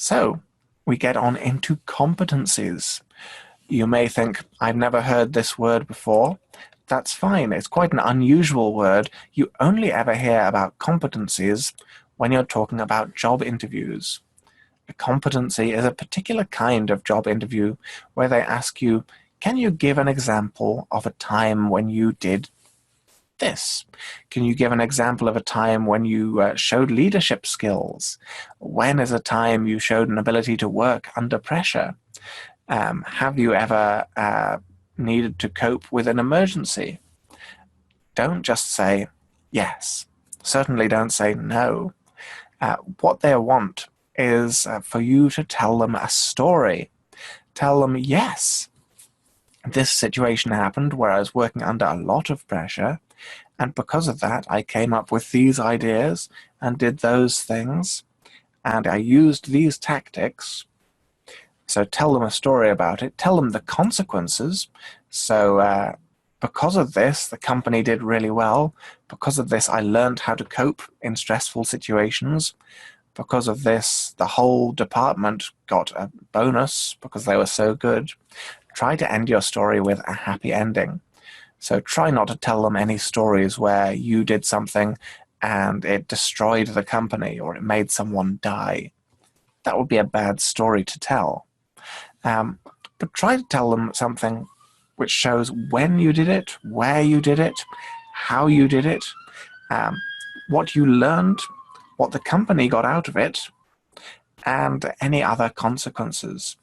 So we get on into competencies. You may think, I've never heard this word before. That's fine. It's quite an unusual word. You only ever hear about competencies when you're talking about job interviews. A competency is a particular kind of job interview where they ask you, can you give an example of a time when you did this? Can you give an example of a time when you showed leadership skills? When is a time you showed an ability to work under pressure? Have you ever needed to cope with an emergency? Don't just say yes. Certainly don't say no. What they want is for you to tell them a story. Tell them, yes, this situation happened where I was working under a lot of pressure, and because of that, I came up with these ideas and did those things, and I used these tactics. So tell them a story about it. Tell them the consequences. So because of this, the company did really well. Because of this, I learned how to cope in stressful situations. Because of this, the whole department got a bonus because they were so good. Try to end your story with a happy ending. So try not to tell them any stories where you did something and it destroyed the company or it made someone die. That would be a bad story to tell. But try to tell them something which shows when you did it, where you did it, how you did it, what you learned, what the company got out of it, and any other consequences.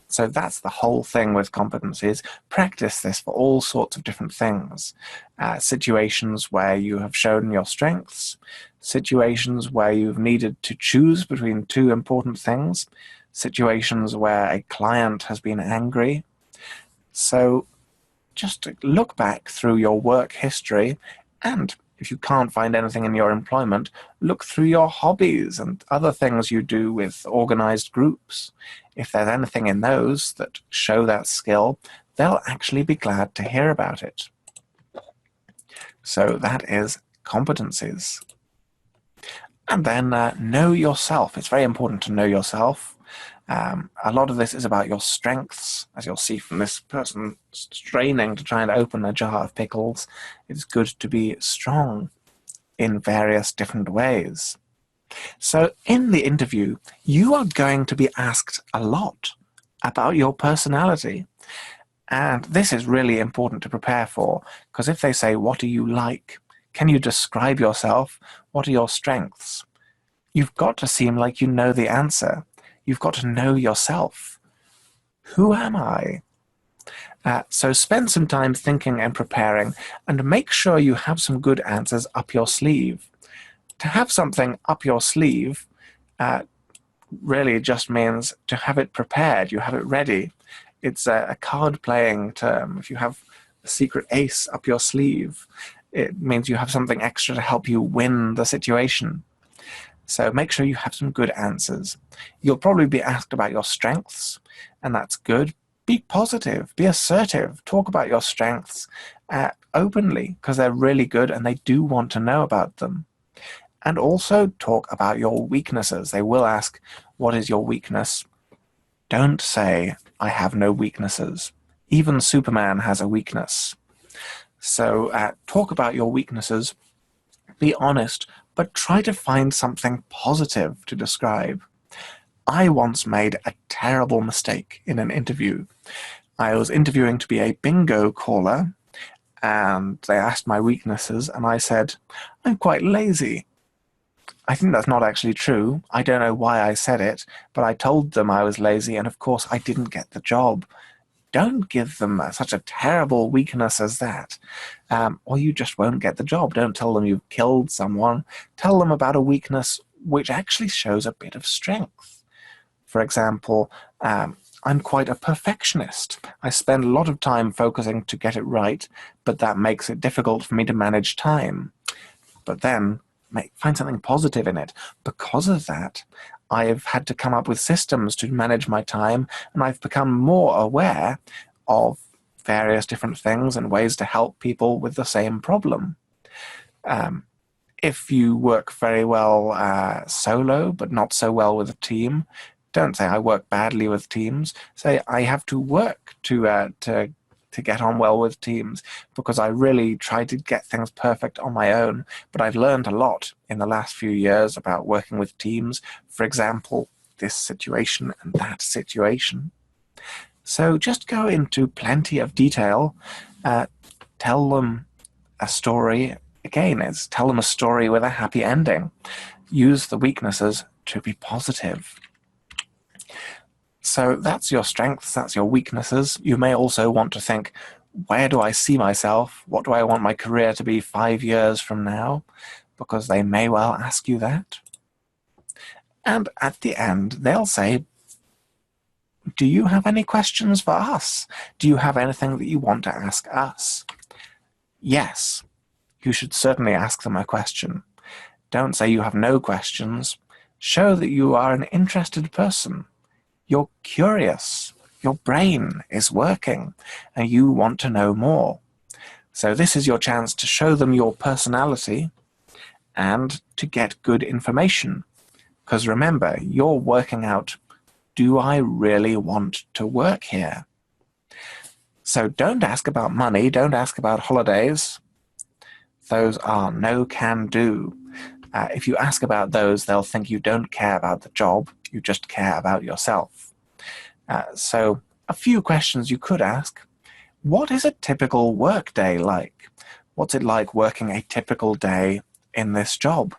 So that's the whole thing with competencies. Practice this for all sorts of different things. Situations where you have shown your strengths, situations where you've needed to choose between two important things, situations where a client has been angry. So just look back through your work history, and if you can't find anything in your employment, look through your hobbies and other things you do with organized groups. If there's anything in those that show that skill, they'll actually be glad to hear about it. So that is competencies. And then know yourself. It's very important to know yourself. A lot of this is about your strengths, as you'll see from this person straining to try and open a jar of pickles. It's good to be strong in various different ways. So in the interview, you are going to be asked a lot about your personality. And this is really important to prepare for, because if they say, what do you like? Can you describe yourself? What are your strengths? You've got to seem like you know the answer. You've got to know yourself. Who am I? So spend some time thinking and preparing, and make sure you have some good answers up your sleeve. To have something up your sleeve really just means to have it prepared, you have it ready. It's a card-playing term. If you have a secret ace up your sleeve, it means you have something extra to help you win the situation. So make sure you have some good answers. You'll probably be asked about your strengths, and that's good. Be positive, be assertive, talk about your strengths openly, because they're really good and they do want to know about them. And also talk about your weaknesses. They will ask, what is your weakness? Don't say, I have no weaknesses. Even Superman has a weakness. So talk about your weaknesses, be honest, but try to find something positive to describe. I once made a terrible mistake in an interview. I was interviewing to be a bingo caller, and they asked my weaknesses, and I said, I'm quite lazy. I think that's not actually true. I don't know why I said it, but I told them I was lazy, and of course I didn't get the job. Don't give them such a terrible weakness as that, or you just won't get the job. Don't tell them you've killed someone. Tell them about a weakness which actually shows a bit of strength. For example, I'm quite a perfectionist. I spend a lot of time focusing to get it right, but that makes it difficult for me to manage time. But then find something positive in it. Because of that, I've had to come up with systems to manage my time, and I've become more aware of various different things and ways to help people with the same problem. If you work very well solo, but not so well with a team, Don't say I work badly with teams. Say I have to work to get on well with teams because I really try to get things perfect on my own. But I've learned a lot in the last few years about working with teams. For example, this situation and that situation. So just go into plenty of detail. Tell them a story. Again, it's tell them a story with a happy ending. Use the weaknesses to be positive. So that's your strengths, that's your weaknesses. You may also want to think, where do I see myself? What do I want my career to be 5 years from now? Because they may well ask you that. And at the end, they'll say, do you have any questions for us? Do you have anything that you want to ask us? Yes, you should certainly ask them a question. Don't say you have no questions. Show that you are an interested person. You're curious. Your brain is working, and you want to know more. So this is your chance to show them your personality and to get good information. Because remember, you're working out, do I really want to work here? So don't ask about money, don't ask about holidays. Those are no can do. If you ask about those, they'll think you don't care about the job, you just care about yourself. So a few questions you could ask. What is a typical work day like? What's it like working a typical day in this job?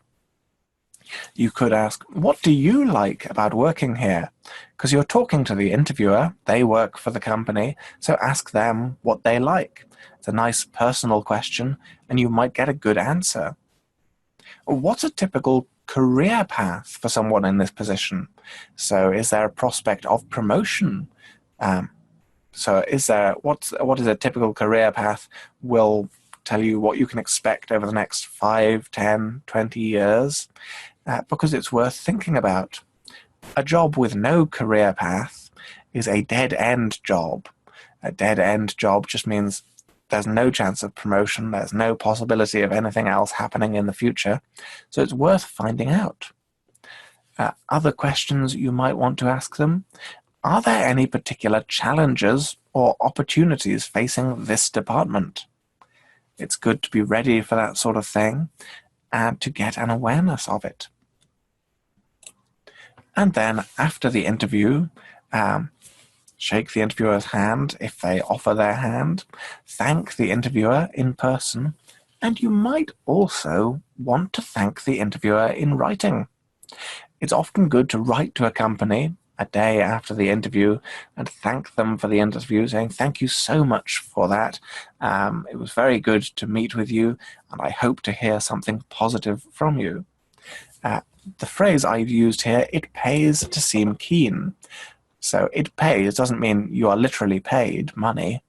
You could ask, what do you like about working here? Because you're talking to the interviewer, they work for the company, so ask them what they like. It's a nice personal question, and you might get a good answer. What's a typical career path for someone in this position? So is there a prospect of promotion? So what is a typical career path will tell you what you can expect over the next 5, 10, 20 years, because it's worth thinking about. A job with no career path is a dead-end job. A dead-end job just means there's no chance of promotion, there's no possibility of anything else happening in the future, so it's worth finding out. Other questions you might want to ask them: are there any particular challenges or opportunities facing this department? It's good to be ready for that sort of thing and to get an awareness of it. And then after the interview, shake the interviewer's hand if they offer their hand, thank the interviewer in person, and you might also want to thank the interviewer in writing. It's often good to write to a company a day after the interview and thank them for the interview, saying, thank you so much for that. It was very good to meet with you, and I hope to hear something positive from you. The phrase I've used here, it pays to seem keen. So it pays doesn't mean you are literally paid money.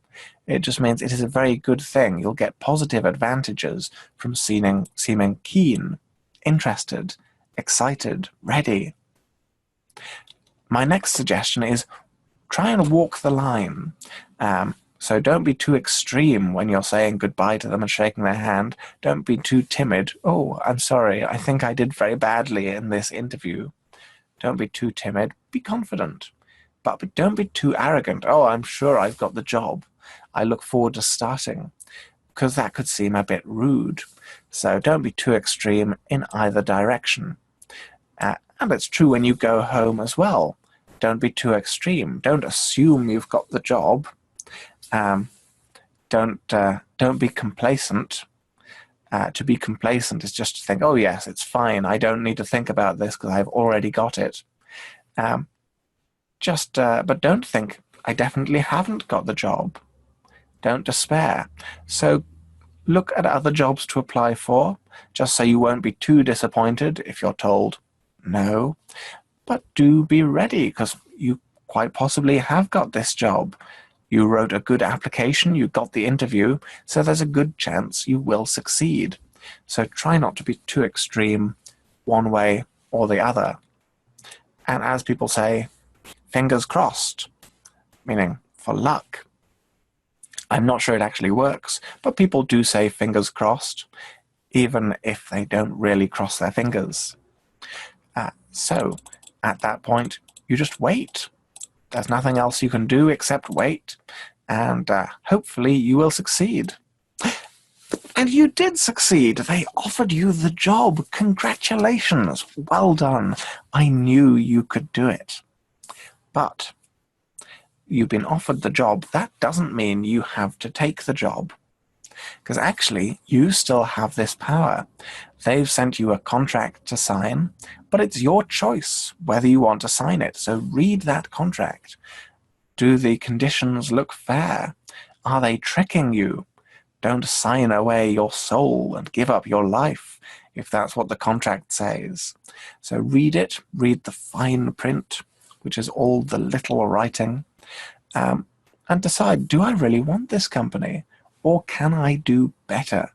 It just means it is a very good thing. You'll get positive advantages from seeming keen, interested, excited, ready. My next suggestion is try and walk the line. So don't be too extreme when you're saying goodbye to them and shaking their hand. Don't be too timid. Oh, I'm sorry, I think I did very badly in this interview. Don't be too timid. Be confident. But don't be too arrogant. Oh, I'm sure I've got the job. I look forward to starting. Because that could seem a bit rude. So don't be too extreme in either direction. And it's true when you go home as well. Don't be too extreme. Don't assume you've got the job. Don't be complacent. To be complacent is just to think, oh yes, it's fine. I don't need to think about this because I've already got it. But don't think, I definitely haven't got the job. Don't despair. So look at other jobs to apply for, just so you won't be too disappointed if you're told no. But do be ready, because you quite possibly have got this job. You wrote a good application, you got the interview, so there's a good chance you will succeed. So try not to be too extreme one way or the other. And as people say, fingers crossed, meaning for luck. I'm not sure it actually works, but people do say fingers crossed, even if they don't really cross their fingers. So at that point, you just wait. There's nothing else you can do except wait, and hopefully you will succeed. And you did succeed. They offered you the job. Congratulations. Well done. I knew you could do it. But you've been offered the job. That doesn't mean you have to take the job. Because actually, you still have this power. They've sent you a contract to sign, but it's your choice whether you want to sign it. So read that contract. Do the conditions look fair? Are they tricking you? Don't sign away your soul and give up your life if that's what the contract says. So read it, read the fine print, which is all the little writing, and decide, do I really want this company? Or can I do better?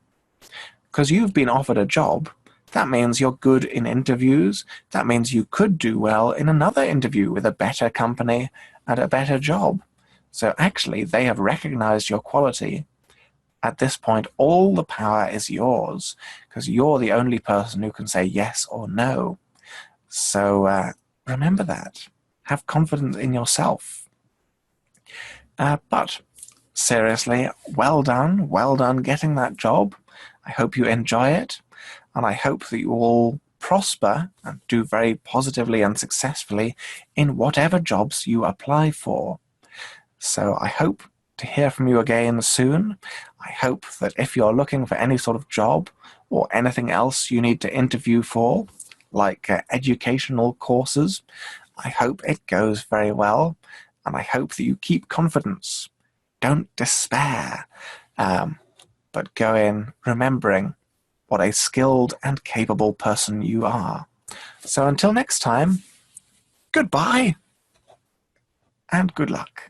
Because you've been offered a job, that means you're good in interviews. That means you could do well in another interview with a better company and a better job. So actually, they have recognized your quality. At this point, all the power is yours, because you're the only person who can say yes or no. So remember that. Have confidence in yourself. But seriously, well done getting that job. I hope you enjoy it, and I hope that you all prosper and do very positively and successfully in whatever jobs you apply for. So I hope to hear from you again soon. I hope that if you're looking for any sort of job or anything else you need to interview for, like educational courses, I hope it goes very well, and I hope that you keep confidence. Don't despair, but go in remembering what a skilled and capable person you are. So until next time, goodbye and good luck.